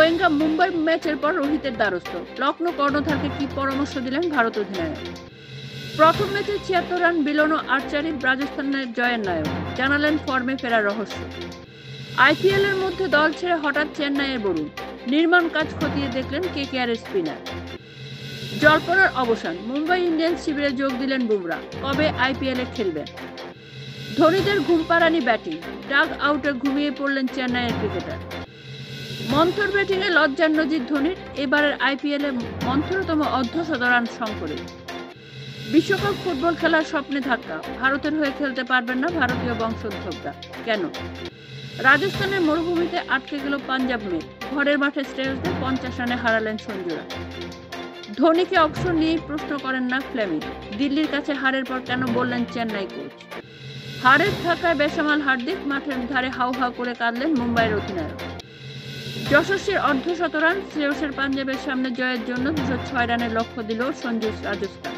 গোয়েঙ্কা মুম্বাই ম্যাচের পর রোহিতের দ্বারস্থ, লক্ষ্ণৌ কর্ণধারকে কি পরামর্শ দিলেন ভারত অধিনায়ক। প্রথম ম্যাচে ৭৬ রান বিলোনো আর্চারি রাজস্থানের জয়ের নায়ক, জানালেন ফর্মে ফেরার রহস্য। আইপিএল এর মধ্যে দল ছেড়ে হঠাৎ চেন্নাইয়ের বরুণ, নির্মাণ কাজ খতিয়ে দেখলেন কেকেআরের স্পিনার। জল্পনার অবসান, মুম্বাই ইন্ডিয়ান্স শিবিরে যোগ দিলেন বুমরা, কবে আইপিএলে খেলবেন। ধোনিদের ঘুমপাড়ানি ব্যাটিং, ডাগ আউটে ঘুমিয়ে পড়লেন চেন্নাইয়ের ক্রিকেটার। মন্থর ব্যাটিংয়ে লজ্জার নজির ধোনির, এবারের আইপিএলে মন্থরতম অর্ধশত রান শঙ্করের। বিশ্বকাপ ফুটবল খেলার স্বপ্নে ধাক্কা, ভারতের হয়ে খেলতে পারবেন না ভারতীয় বংশোদ্ভূতরা, কেন। রাজস্থানের মরুভূমিতে আটকে গেল পাঞ্জাব মেল, ঘরের মাঠে শ্রেয়সদের 50 রানে হারালেন সঞ্জুরা। ধোনিকে অবসর নিয়েই প্রশ্ন করেন না ফ্লেমিং, দিল্লির কাছে হারের পর কেন বললেন চেন্নাই কোচ। হারের ধাক্কায় বেসামাল হার্দিক, মাঠের ধারে হাউ হাউ করে কাঁদলেন মুম্বাইয়ের অধিনায়ক। যশস্বীর অর্ধশত রান, শ্রেয়সের পাঞ্জাবের সামনে জয়ের জন্য 206 রানের লক্ষ্য দিল সঞ্জু রাজস্থান।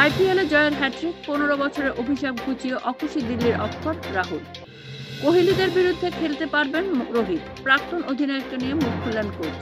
আইপিএলে জয়ের হ্যাট্রিক, 15 বছরের অভিশাপ ঘুচিয়ে অখুশি দিল্লির অক্ষর রাহুল। কোহলিদের বিরুদ্ধে খেলতে পারবেন রোহিত, প্রাক্তন অধিনায়ককে নিয়ে মুখ খুললেন কোচ।